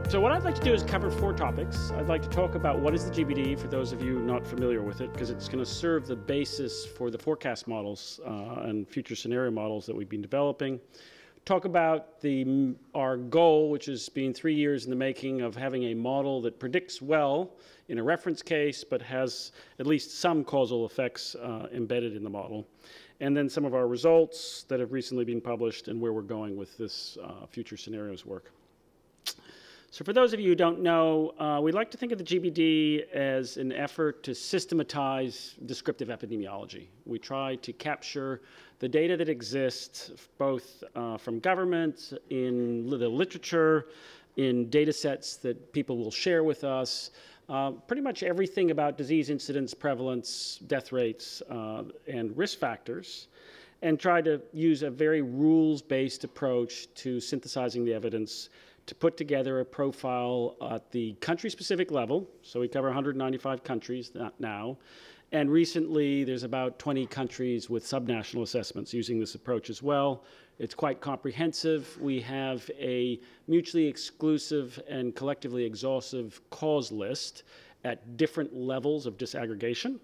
So what I'd like to do is cover 4 topics. I'd like to talk about what is the GBD, for those of you not familiar with it, because it's going to serve the basis for the forecast models and future scenario models that we've been developing. Talk about our goal, which has been 3 years in the making, of having a model that predicts well in a reference case, but has at least some causal effects embedded in the model. And then some of our results that have recently been published and where we're going with this future scenarios work. So for those of you who don't know, we like to think of the GBD as an effort to systematize descriptive epidemiology. We try to capture the data that exists both from government, in the literature, in data sets that people will share with us, pretty much everything about disease incidence, prevalence, death rates, and risk factors, and try to use a very rules-based approach to synthesizing the evidence to put together a profile at the country-specific level. So we cover 195 countries now. And recently, there's about 20 countries with subnational assessments using this approach as well. It's quite comprehensive. We have a mutually exclusive and collectively exhaustive cause list at different levels of disaggregation.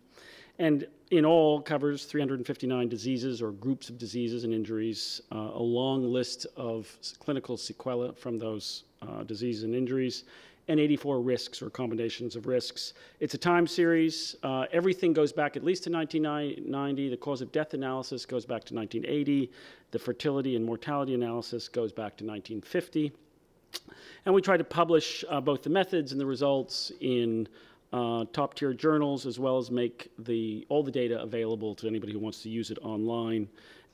And in all, covers 359 diseases or groups of diseases and injuries, a long list of clinical sequelae from those diseases and injuries, and 84 risks or combinations of risks. It's a time series. Everything goes back at least to 1990. The cause of death analysis goes back to 1980. The fertility and mortality analysis goes back to 1950. And we try to publish both the methods and the results in top-tier journals, as well as make all the data available to anybody who wants to use it online,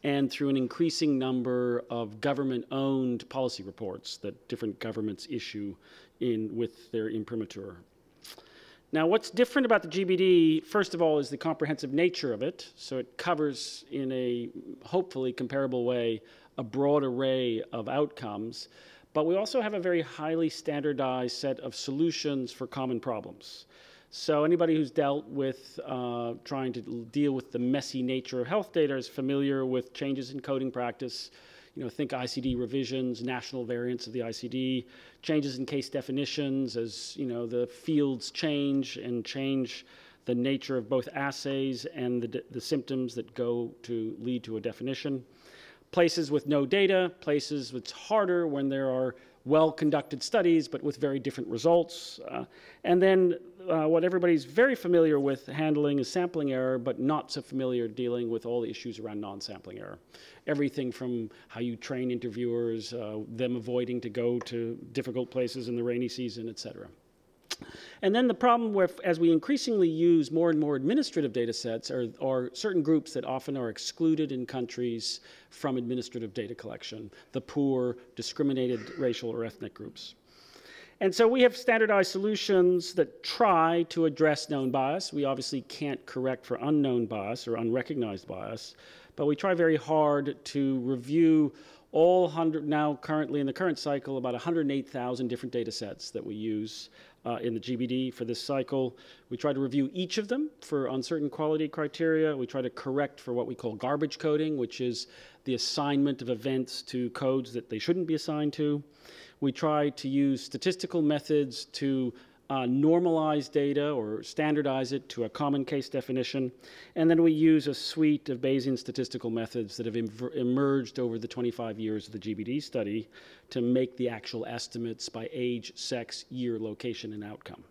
and through an increasing number of government-owned policy reports that different governments issue with their imprimatur. Now, what's different about the GBD, first of all, is the comprehensive nature of it. So it covers, in a hopefully comparable way, a broad array of outcomes. But we also have a very highly standardized set of solutions for common problems. So anybody who's dealt with trying to deal with the messy nature of health data is familiar with changes in coding practice. You know, think ICD revisions, national variants of the ICD, changes in case definitions as, you know, the fields change and change the nature of both assays and the symptoms that go to lead to a definition. Places with no data, places it's harder when there are well-conducted studies, but with very different results. And then what everybody's very familiar with handling is sampling error, but not so familiar dealing with all the issues around non-sampling error. Everything from how you train interviewers, them avoiding to go to difficult places in the rainy season, et cetera. And then the problem with, as we increasingly use more and more administrative data sets, are certain groups that often are excluded in countries from administrative data collection, the poor, discriminated racial or ethnic groups. And so we have standardized solutions that try to address known bias. We obviously can't correct for unknown bias or unrecognized bias, but we try very hard to review all 100, now currently in the current cycle, about 108,000 different data sets that we use in the GBD for this cycle. We try to review each of them for uncertain quality criteria. We try to correct for what we call garbage coding, which is the assignment of events to codes that they shouldn't be assigned to. We try to use statistical methods to normalize data or standardize it to a common case definition. And then we use a suite of Bayesian statistical methods that have emerged over the 25 years of the GBD study to make the actual estimates by age, sex, year, location, and outcome.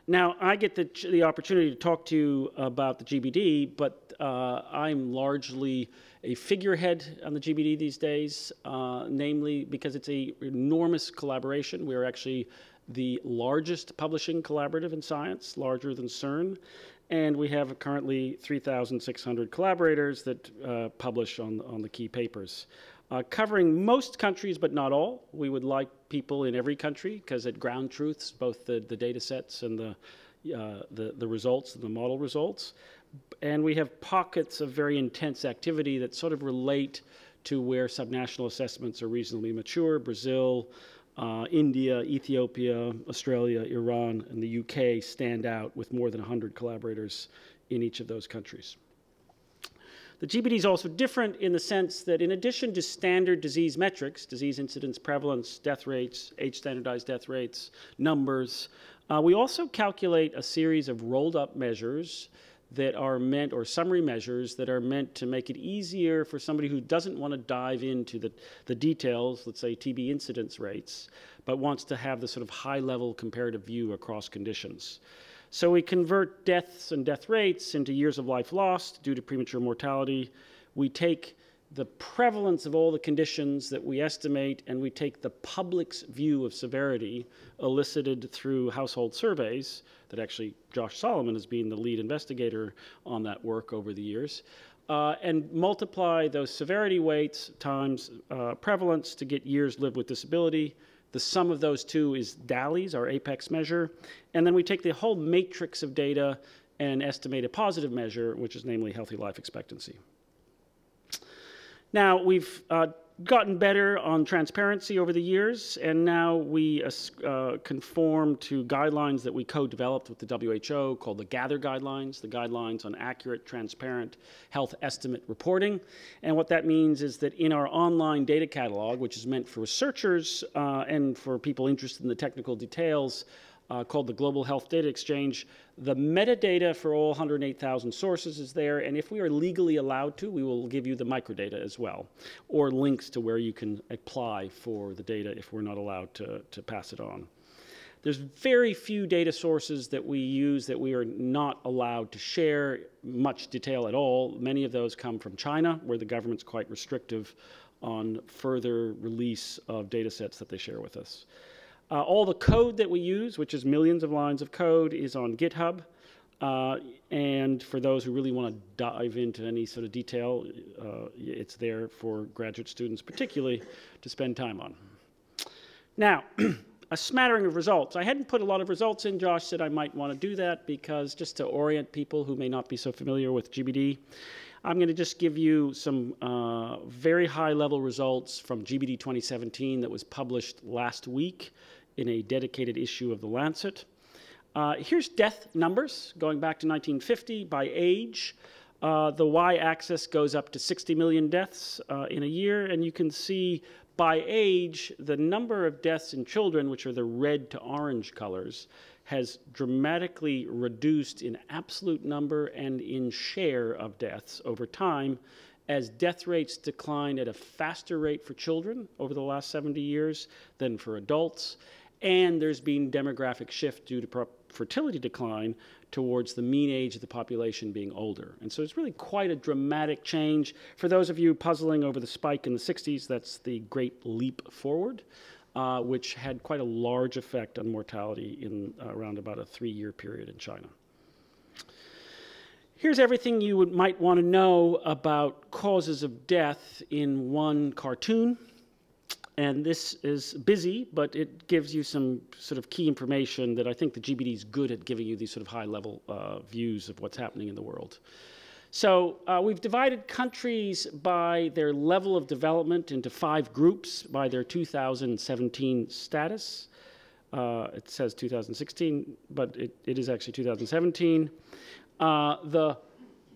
Now, I get the opportunity to talk to you about the GBD, but I'm largely a figurehead on the GBD these days, namely because it's an enormous collaboration. We're actually the largest publishing collaborative in science, larger than CERN, and we have currently 3,600 collaborators that publish on the key papers. Covering most countries, but not all. We would like people in every country, because it ground truths both the data sets and the results and the model results. And we have pockets of very intense activity that sort of relate to where subnational assessments are reasonably mature. Brazil, India, Ethiopia, Australia, Iran, and the UK stand out with more than 100 collaborators in each of those countries. The GBD is also different in the sense that in addition to standard disease metrics, disease incidence, prevalence, death rates, age-standardized death rates, numbers, we also calculate a series of rolled-up measures that are meant, or summary measures that are meant to make it easier for somebody who doesn't want to dive into the details, let's say TB incidence rates, but wants to have the sort of high-level comparative view across conditions. So we convert deaths and death rates into years of life lost due to premature mortality. We take the prevalence of all the conditions that we estimate, and we take the public's view of severity elicited through household surveys that actually Josh Solomon has been the lead investigator on that work over the years, and multiply those severity weights times prevalence to get years lived with disability. The sum of those two is DALYs, our apex measure. And then we take the whole matrix of data and estimate a positive measure, which is namely healthy life expectancy. Now, we've gotten better on transparency over the years, and now we conform to guidelines that we co-developed with the WHO called the GATHER guidelines, the guidelines on accurate, transparent health estimate reporting. And what that means is that in our online data catalog, which is meant for researchers and for people interested in the technical details, called the Global Health Data Exchange, the metadata for all 108,000 sources is there, and if we are legally allowed to, we will give you the microdata as well, or links to where you can apply for the data if we're not allowed to pass it on. There's very few data sources that we use that we are not allowed to share much detail at all. Many of those come from China, where the government's quite restrictive on further release of data sets that they share with us. All the code that we use, which is millions of lines of code, is on GitHub. And for those who really want to dive into any sort of detail, it's there for graduate students particularly to spend time on. Now, a smattering of results. I hadn't put a lot of results in. Josh said I might want to do that because just to orient people who may not be so familiar with GBD, I'm going to just give you some very high-level results from GBD 2017 that was published last week in a dedicated issue of The Lancet. Here's death numbers going back to 1950 by age. The y-axis goes up to 60 million deaths in a year, and you can see by age the number of deaths in children, which are the red to orange colors, has dramatically reduced in absolute number and in share of deaths over time as death rates decline at a faster rate for children over the last 70 years than for adults. And there's been demographic shift due to fertility decline towards the mean age of the population being older. And so it's really quite a dramatic change. For those of you puzzling over the spike in the 60s, that's the Great Leap Forward, which had quite a large effect on mortality in around about a 3-year period in China. Here's everything you might want to know about causes of death in one cartoon. And this is busy, but it gives you some sort of key information that I think the GBD is good at giving you these sort of high-level views of what's happening in the world. So we've divided countries by their level of development into 5 groups by their 2017 status. It says 2016, but it is actually 2017. The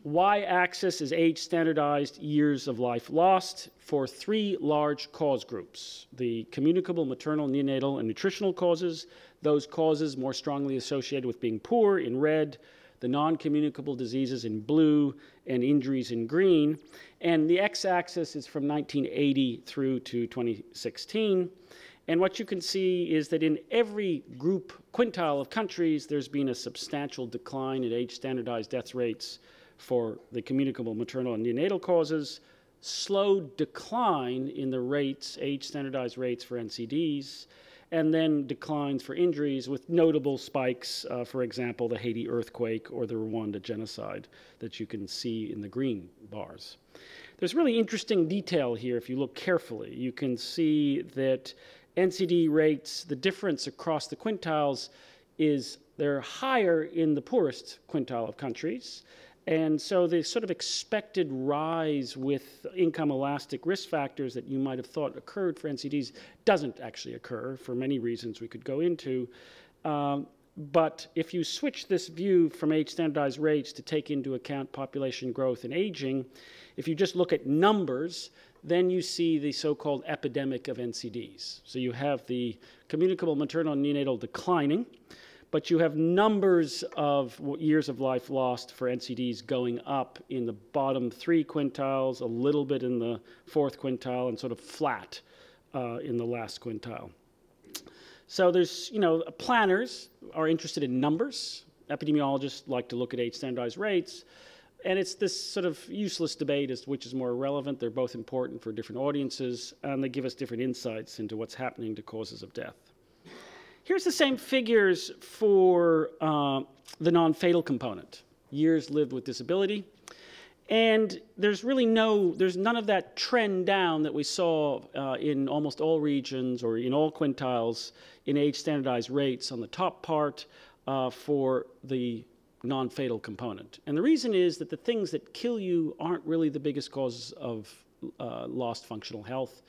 y-axis is age-standardized years of life lost for 3 large cause groups: the communicable, maternal, neonatal, and nutritional causes, those causes more strongly associated with being poor in red, the non-communicable diseases in blue, and injuries in green. And the x-axis is from 1980 through to 2016. And what you can see is that in every group quintile of countries, there's been a substantial decline in age-standardized death rates for the communicable, maternal, and neonatal causes, slow decline in the rates, age-standardized rates for NCDs, and then declines for injuries with notable spikes, for example, the Haiti earthquake or the Rwanda genocide that you can see in the green bars. There's really interesting detail here if you look carefully. You can see that NCD rates, the difference across the quintiles is they're higher in the poorest quintile of countries. And so the sort of expected rise with income elastic risk factors that you might have thought occurred for NCDs doesn't actually occur for many reasons we could go into. But if you switch this view from age standardized rates to take into account population growth and aging, if you just look at numbers, then you see the so-called epidemic of NCDs. So you have the communicable maternal and neonatal declining, but you have numbers of years of life lost for NCDs going up in the bottom 3 quintiles, a little bit in the 4th quintile, and sort of flat in the last quintile. So there's, planners are interested in numbers. Epidemiologists like to look at age standardized rates. And it's this sort of useless debate as to which is more relevant. They're both important for different audiences, and they give us different insights into what's happening to causes of death. Here's the same figures for the non-fatal component, years lived with disability. And there's really there's none of that trend down that we saw in almost all regions or in all quintiles in age standardized rates on the top part for the non-fatal component. And the reason is that the things that kill you aren't really the biggest causes of lost functional health.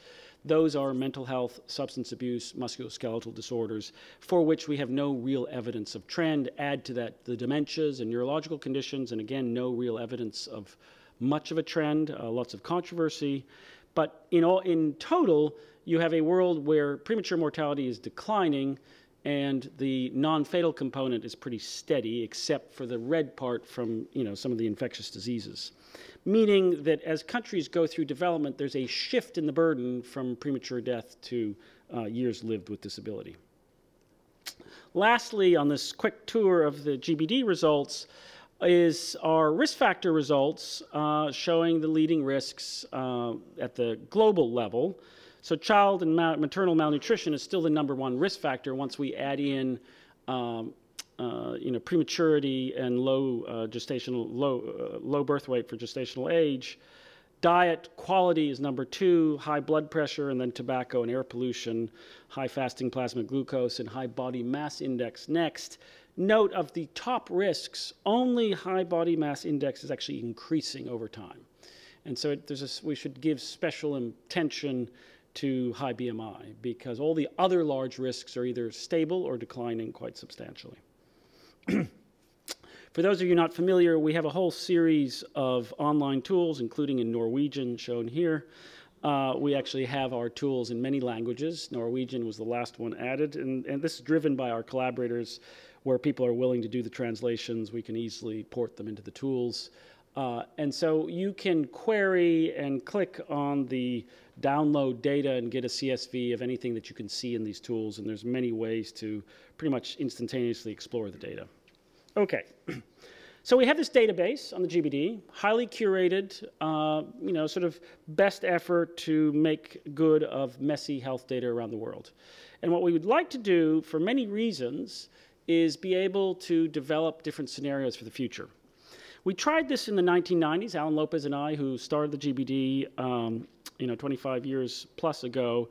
Those are mental health, substance abuse, musculoskeletal disorders, for which we have no real evidence of trend. Add to that the dementias and neurological conditions, and again, no real evidence of much of a trend, lots of controversy. But in total, you have a world where premature mortality is declining, and the non-fatal component is pretty steady, except for the red part from some of the infectious diseases. Meaning that as countries go through development, there's a shift in the burden from premature death to years lived with disability. Lastly, on this quick tour of the GBD results is our risk factor results showing the leading risks at the global level. So child and maternal malnutrition is still the #1 risk factor once we add in prematurity and low birth weight for gestational age. Diet quality is #2, high blood pressure, and then tobacco and air pollution, high fasting plasma glucose, and high body mass index next. Note of the top risks, only high body mass index is actually increasing over time. And so we should give special attention to high BMI because all the other large risks are either stable or declining quite substantially. For those of you not familiar, we have a whole series of online tools, including in Norwegian, shown here. We actually have our tools in many languages. Norwegian was the last one added, and this is driven by our collaborators, where people are willing to do the translations. We can easily port them into the tools. And so you can query and click on the download data and get a CSV of anything that you can see in these tools, and there's many ways to pretty much instantaneously explore the data. Okay, so we have this database on the GBD, highly curated, sort of best effort to make good of messy health data around the world. And what we would like to do, for many reasons, is be able to develop different scenarios for the future. We tried this in the 1990s, Alan Lopez and I, who started the GBD 25 years plus ago.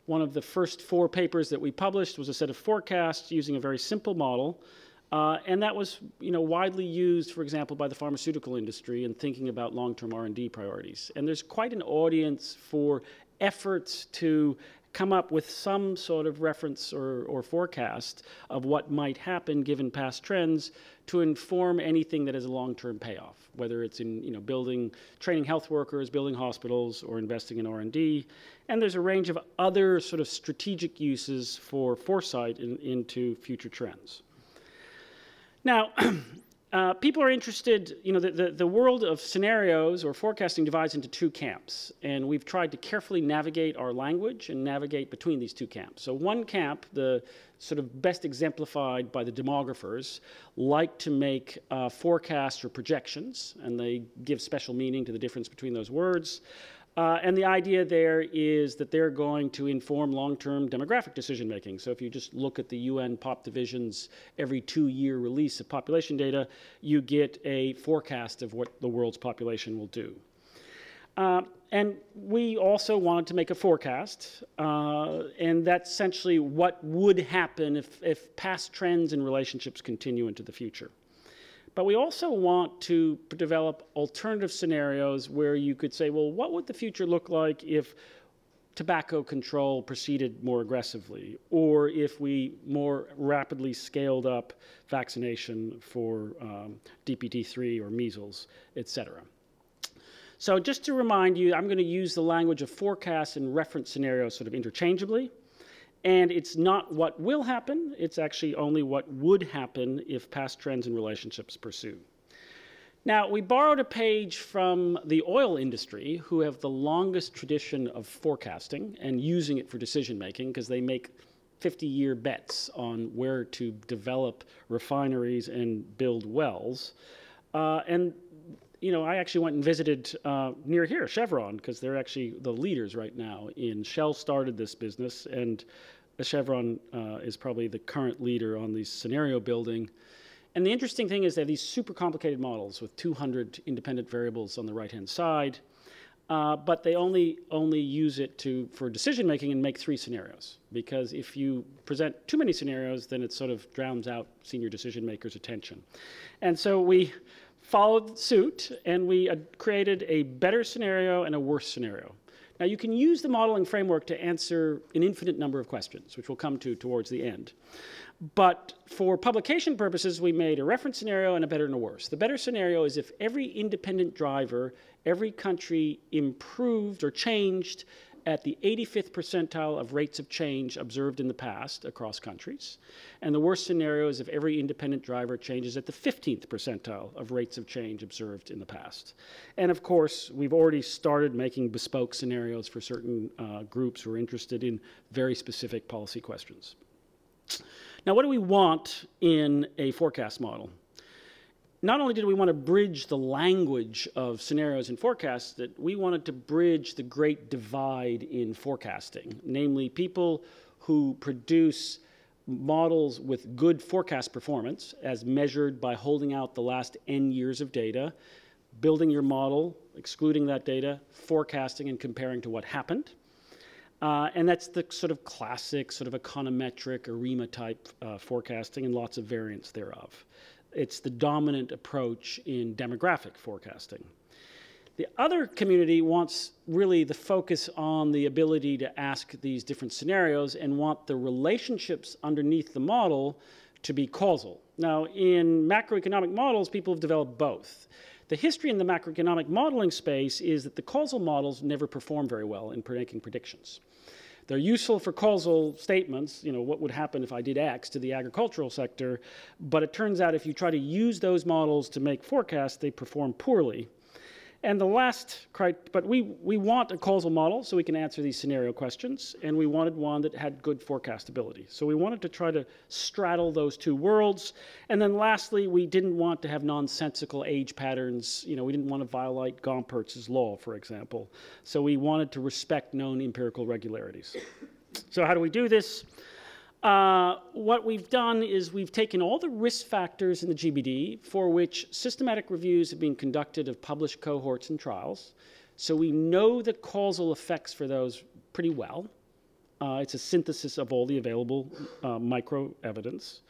One of the first 4 papers that we published was a set of forecasts using a very simple model. And that was widely used, for example, by the pharmaceutical industry in thinking about long-term R&D priorities. And there's quite an audience for efforts to come up with some sort of reference or forecast of what might happen given past trends to inform anything that has a long-term payoff, whether it's in training health workers, building hospitals, or investing in R&D. And there's a range of other sort of strategic uses for foresight into future trends. Now, people are interested, the world of scenarios or forecasting divides into 2 camps, and we've tried to carefully navigate our language and navigate between these 2 camps. So one camp, the sort of best exemplified by the demographers, like to make forecasts or projections, and they give special meaning to the difference between those words. And the idea there is that they're going to inform long-term demographic decision-making. So if you just look at the UN Pop Division's every 2-year release of population data, you get a forecast of what the world's population will do. And we also wanted to make a forecast, and that's essentially what would happen if past trends and relationships continue into the future. But we also want to develop alternative scenarios where you could say, well, what would the future look like if tobacco control proceeded more aggressively, or if we more rapidly scaled up vaccination for DPT-3 or measles, etc. So just to remind you, I'm going to use the language of forecasts and reference scenarios sort of interchangeably. And it's not what will happen, it's actually only what would happen if past trends and relationships pursue. Now, we borrowed a page from the oil industry, who have the longest tradition of forecasting and using it for decision making, because they make 50-year bets on where to develop refineries and build wells. You know, I actually went and visited near here, Chevron, because they're actually the leaders right now in Shell started this business, and Chevron is probably the current leader on the scenario building. And the interesting thing is they have these super complicated models with 200 independent variables on the right-hand side, but they only use it for decision making and make 3 scenarios, because if you present too many scenarios, then it sort of drowns out senior decision makers' attention. And so we followed suit, and we created a better scenario and a worse scenario. Now, you can use the modeling framework to answer an infinite number of questions, which we'll come to towards the end. But for publication purposes, we made a reference scenario and a better and a worse. The better scenario is if every independent driver, every country improved or changed at the 85th percentile of rates of change observed in the past across countries. And the worst scenario is if every independent driver changes at the 15th percentile of rates of change observed in the past. And of course, we've already started making bespoke scenarios for certain groups who are interested in very specific policy questions. Now, what do we want in a forecast model? Not only did we want to bridge the language of scenarios and forecasts, that we wanted to bridge the great divide in forecasting, namely people who produce models with good forecast performance as measured by holding out the last N years of data, building your model, excluding that data, forecasting and comparing to what happened. And that's the sort of classic sort of econometric ARIMA type forecasting and lots of variants thereof. It's the dominant approach in demographic forecasting. The other community wants really the focus on the ability to ask these different scenarios and want the relationships underneath the model to be causal. Now, in macroeconomic models, people have developed both. The history in the macroeconomic modeling space is that the causal models never perform very well in making predictions. They're useful for causal statements, you know, what would happen if I did X to the agricultural sector, but it turns out if you try to use those models to make forecasts, they perform poorly. And the last, but we want a causal model so we can answer these scenario questions, and we wanted one that had good forecastability. So we wanted to try to straddle those two worlds. And then lastly, we didn't want to have nonsensical age patterns. You know, we didn't want to violate Gompertz's law, for example. So we wanted to respect known empirical regularities. So how do we do this? What we've done is we've taken all the risk factors in the GBD for which systematic reviews have been conducted of published cohorts and trials. So we know the causal effects for those pretty well. It's a synthesis of all the available micro evidence.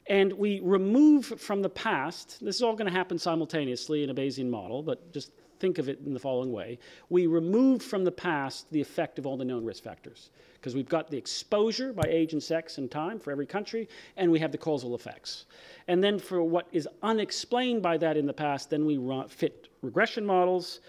And we remove from the past, this is all going to happen simultaneously in a Bayesian model, but just think of it in the following way. We remove from the past the effect of all the known risk factors, because we've got the exposure by age and sex and time for every country, and we have the causal effects. And then for what is unexplained by that in the past, then we fit regression models.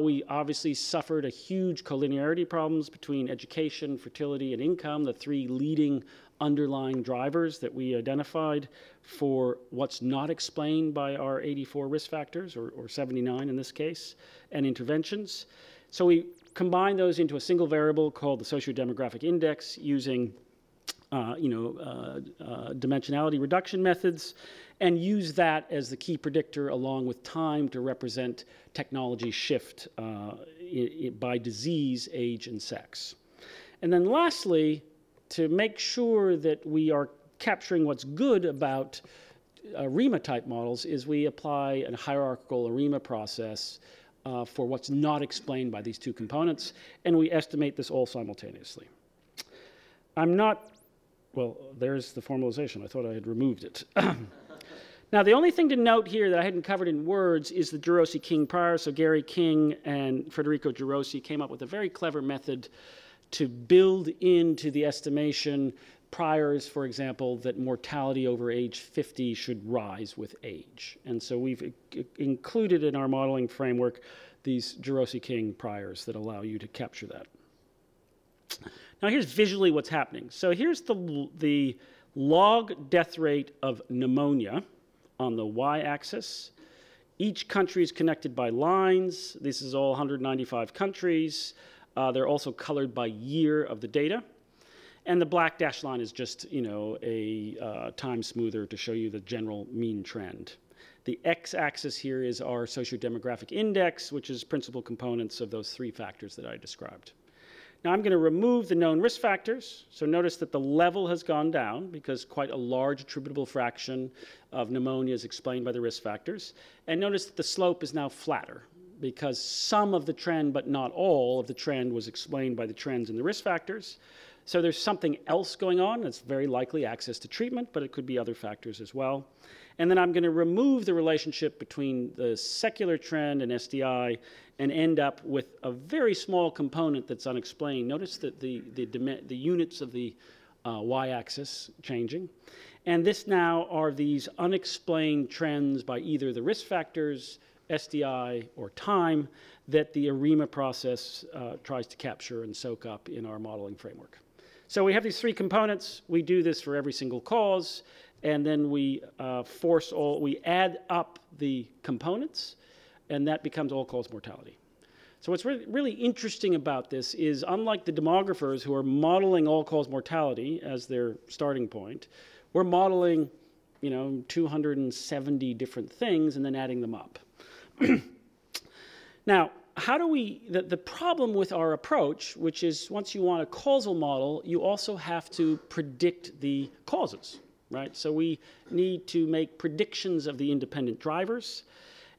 We obviously suffered a huge collinearity problems between education, fertility, and income, the 3 leading underlying drivers that we identified for what's not explained by our 84 risk factors, or 79 in this case, and interventions. So we combine those into a single variable called the socio-demographic index using dimensionality reduction methods, and use that as the key predictor along with time to represent technology shift by disease, age, and sex. And then lastly, to make sure that we are capturing what's good about ARIMA-type models is we apply a hierarchical ARIMA process for what's not explained by these 2 components, and we estimate this all simultaneously. Well, there's the formalization. I thought I had removed it. Now, the only thing to note here that I hadn't covered in words is the Girosi-King prior. So Gary King and Federico Girosi came up with a very clever method to build into the estimation priors, for example, that mortality over age 50 should rise with age. And so we've included in our modeling framework these Jorosi-King priors that allow you to capture that. Now here's visually what's happening. So here's the log death rate of pneumonia on the y-axis. Each country is connected by lines. This is all 195 countries. They're also colored by year of the data. And the black dashed line is just, you know, a time smoother to show you the general mean trend. The x-axis here is our sociodemographic index, which is principal components of those three factors that I described. Now I'm going to remove the known risk factors. So notice that the level has gone down because quite a large attributable fraction of pneumonia is explained by the risk factors. And notice that the slope is now flatter because some of the trend, but not all of the trend, was explained by the trends in the risk factors. So there's something else going on. It's very likely access to treatment, but it could be other factors as well. And then I'm going to remove the relationship between the secular trend and SDI and end up with a very small component that's unexplained. Notice that the units of the y-axis changing. And this now are these unexplained trends by either the risk factors, SDI, or time that the ARIMA process tries to capture and soak up in our modeling framework. So we have these three components. We do this for every single cause. And then we we add up the components, and that becomes all-cause mortality. So what's really interesting about this is, unlike the demographers who are modeling all-cause mortality as their starting point, we're modeling, you know, 270 different things and then adding them up. Now, how do we, the problem with our approach, which is once you want a causal model, you also have to predict the causes. Right? So we need to make predictions of the independent drivers.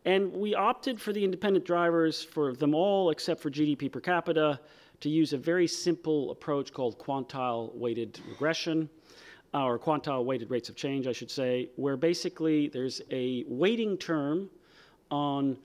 And we opted for the independent drivers for them all except for GDP per capita to use a very simple approach called quantile weighted regression, or quantile weighted rates of change, I should say, where basically there's a weighting term on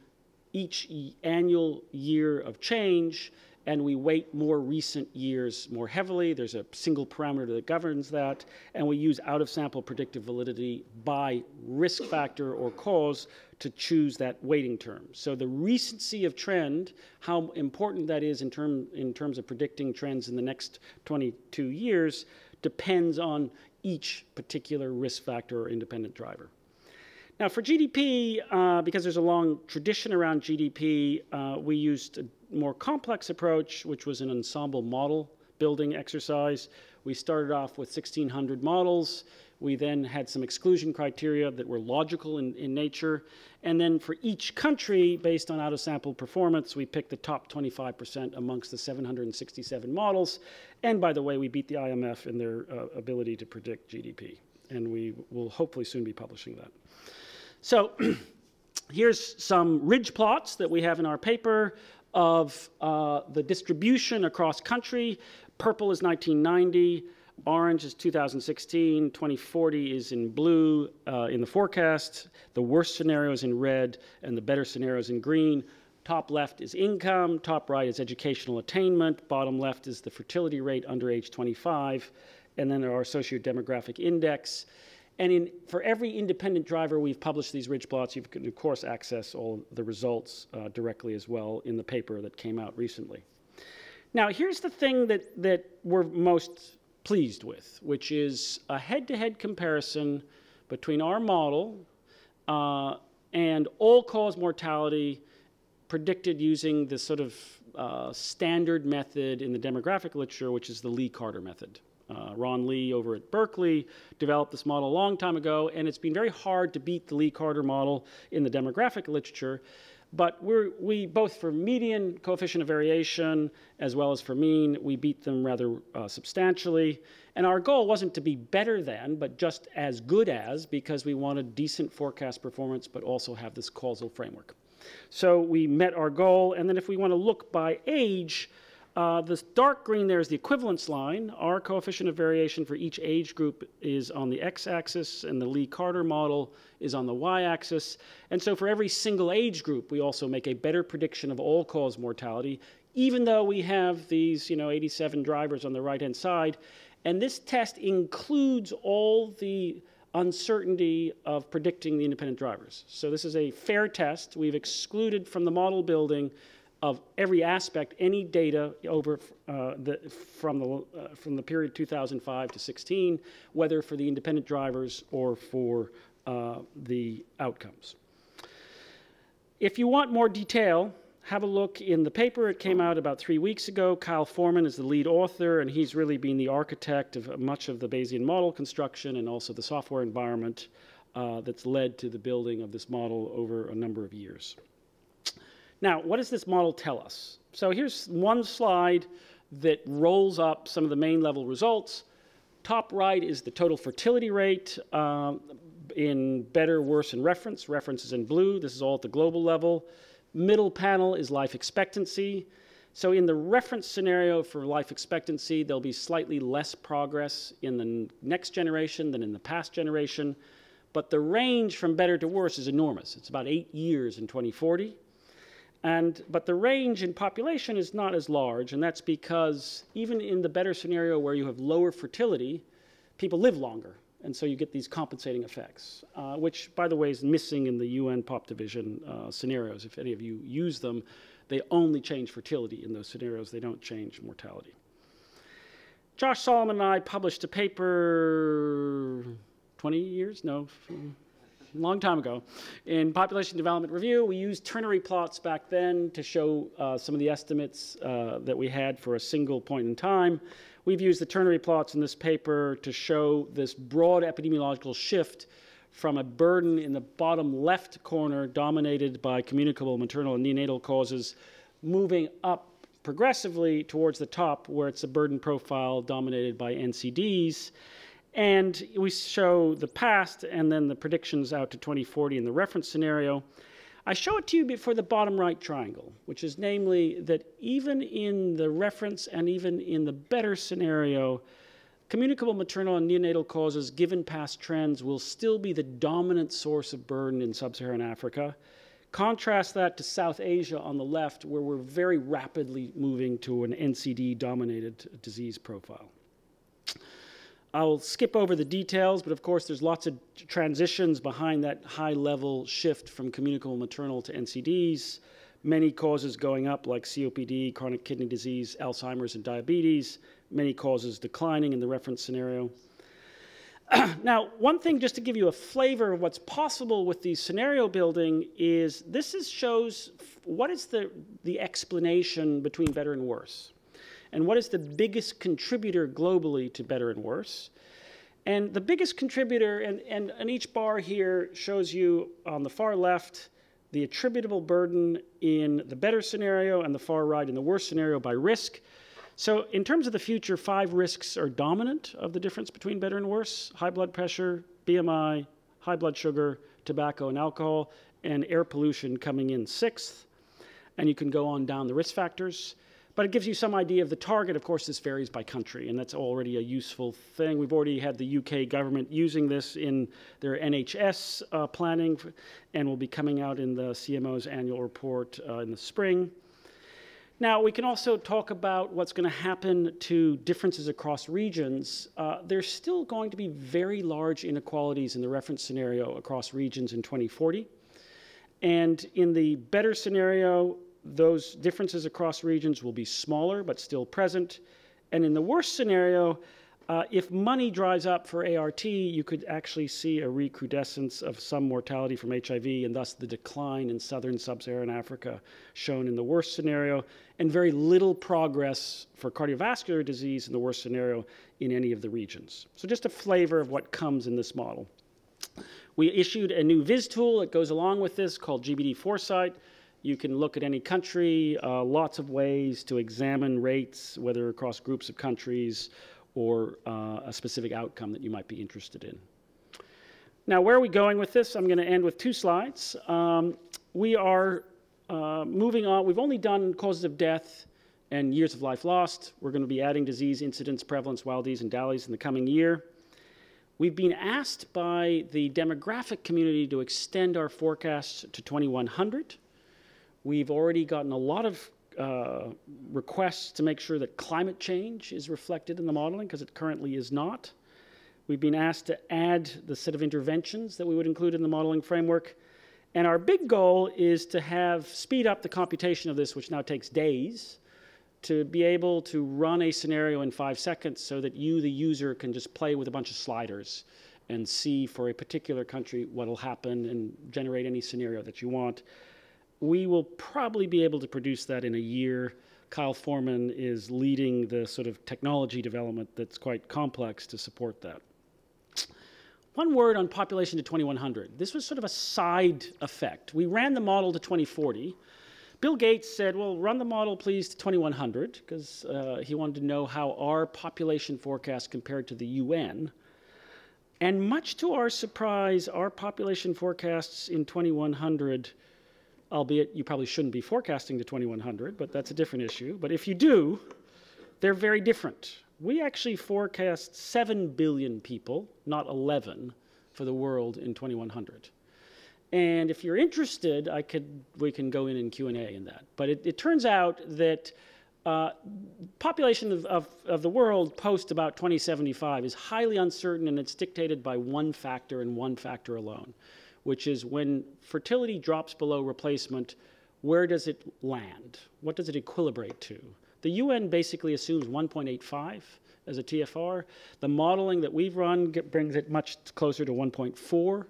each annual year of change, and we weight more recent years more heavily. There's a single parameter that governs that, and we use out-of-sample predictive validity by risk factor or cause to choose that weighting term. So the recency of trend, how important that is in terms of predicting trends in the next 22 years, depends on each particular risk factor or independent driver. Now for GDP, because there's a long tradition around GDP, we used a more complex approach, which was an ensemble model building exercise. We started off with 1,600 models. We then had some exclusion criteria that were logical in nature. And then for each country, based on out-of-sample performance, we picked the top 25% amongst the 767 models. And by the way, we beat the IMF in their ability to predict GDP. And we will hopefully soon be publishing that. So here's some ridge plots that we have in our paper of the distribution across country. Purple is 1990, orange is 2016, 2040 is in blue in the forecast, the worst scenario is in red, and the better scenario is in green. Top left is income, top right is educational attainment, bottom left is the fertility rate under age 25, and then our sociodemographic index. And for every independent driver, we've published these ridge plots. You can, of course, access all the results directly as well in the paper that came out recently. Now, here's the thing that we're most pleased with, which is a head-to-head comparison between our model and all-cause mortality predicted using this sort of standard method in the demographic literature, which is the Lee-Carter method. Ron Lee over at Berkeley developed this model a long time ago, and it's been very hard to beat the Lee-Carter model in the demographic literature. But we both for median coefficient of variation as well as for mean, we beat them rather substantially. And our goal wasn't to be better than, but just as good as, because we wanted decent forecast performance, but also have this causal framework. So we met our goal, and then if we want to look by age, This dark green there is the equivalence line. Our coefficient of variation for each age group is on the x-axis, and the Lee-Carter model is on the y-axis. And so for every single age group, we also make a better prediction of all-cause mortality, even though we have these 87 drivers on the right-hand side. And this test includes all the uncertainty of predicting the independent drivers. So this is a fair test. We've excluded from the model building of every aspect any data over from the period 2005 to 16, whether for the independent drivers or for the outcomes. If you want more detail, have a look in the paper. It came out about 3 weeks ago. Kyle Foreman is the lead author, and he's really been the architect of much of the Bayesian model construction and also the software environment that's led to the building of this model over a number of years. Now, what does this model tell us? So here's one slide that rolls up some of the main level results. Top right is the total fertility rate in better, worse, and reference. Reference is in blue. This is all at the global level. Middle panel is life expectancy. So in the reference scenario for life expectancy, there'll be slightly less progress in the next generation than in the past generation. But the range from better to worse is enormous. It's about 8 years in 2040. But the range in population is not as large, and that's because even in the better scenario where you have lower fertility, people live longer. And so you get these compensating effects, which, by the way, is missing in the UN Pop Division scenarios. If any of you use them, they only change fertility in those scenarios. They don't change mortality. Josh Solomon and I published a paper 20 years? No, a long time ago. In Population Development Review, we used ternary plots back then to show some of the estimates that we had for a single point in time. We've used the ternary plots in this paper to show this broad epidemiological shift from a burden in the bottom left corner dominated by communicable maternal and neonatal causes, moving up progressively towards the top where it's a burden profile dominated by NCDs. And we show the past and then the predictions out to 2040 in the reference scenario. I show it to you before the bottom right triangle, which is namely that even in the reference and even in the better scenario, communicable maternal and neonatal causes, given past trends, will still be the dominant source of burden in sub-Saharan Africa. Contrast that to South Asia on the left, where we're very rapidly moving to an NCD-dominated disease profile. I'll skip over the details, but of course there's lots of transitions behind that high-level shift from communicable maternal to NCDs. Many causes going up like COPD, chronic kidney disease, Alzheimer's, and diabetes. Many causes declining in the reference scenario. Now, one thing just to give you a flavor of what's possible with the scenario building is shows what is the explanation between better and worse. And what is the biggest contributor globally to better and worse? And the biggest contributor, and each bar here shows you on the far left the attributable burden in the better scenario and the far right in the worse scenario by risk. So in terms of the future, 5 risks are dominant of the difference between better and worse: high blood pressure, BMI, high blood sugar, tobacco and alcohol, and air pollution coming in 6th. And you can go on down the risk factors. But it gives you some idea of the target. Of course, this varies by country, and that's already a useful thing. We've already had the UK government using this in their NHS planning, and will be coming out in the CMO's annual report in the spring. Now, we can also talk about what's going to happen to differences across regions. There's still going to be very large inequalities in the reference scenario across regions in 2040. And in the better scenario, those differences across regions will be smaller, but still present. And in the worst scenario, if money dries up for ART, you could actually see a recrudescence of some mortality from HIV, and thus the decline in southern sub-Saharan Africa shown in the worst scenario, and very little progress for cardiovascular disease in the worst scenario in any of the regions. So just a flavor of what comes in this model. We issued a new Viz tool that goes along with this called GBD Foresight. You can look at any country, lots of ways to examine rates, whether across groups of countries or a specific outcome that you might be interested in. Now, where are we going with this? I'm going to end with 2 slides. We are moving on. We've only done causes of death and years of life lost. We're going to be adding disease incidence, prevalence, wildies, and dallies in the coming year. We've been asked by the demographic community to extend our forecasts to 2100. We've already gotten a lot of requests to make sure that climate change is reflected in the modeling, because it currently is not. We've been asked to add the set of interventions that we would include in the modeling framework. And our big goal is to speed up the computation of this, which now takes days, to be able to run a scenario in 5 seconds so that you, the user, can just play with a bunch of sliders and see for a particular country what will happen and generate any scenario that you want. We will probably be able to produce that in a year. Kyle Foreman is leading the sort of technology development that's quite complex to support that. One word on population to 2100. This was sort of a side effect. We ran the model to 2040. Bill Gates said, well, run the model, please, to 2100, because he wanted to know how our population forecast compared to the UN. And much to our surprise, our population forecasts in 2100, albeit you probably shouldn't be forecasting to 2100, but that's a different issue. But if you do, they're very different. We actually forecast 7 billion people, not 11, for the world in 2100. And if you're interested, we can go in Q&A in that. But it turns out that population of the world post about 2075 is highly uncertain, and it's dictated by one factor and one factor alone, which is when fertility drops below replacement, where does it land? What does it equilibrate to? The UN basically assumes 1.85 as a TFR. The modeling that we've run brings it much closer to 1.4.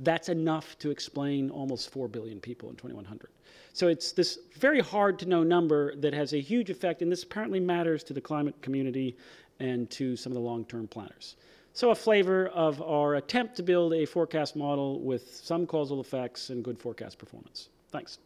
That's enough to explain almost 4 billion people in 2100. So it's this very hard to know number that has a huge effect, and this apparently matters to the climate community and to some of the long-term planners. So a flavor of our attempt to build a forecast model with some causal effects and good forecast performance. Thanks.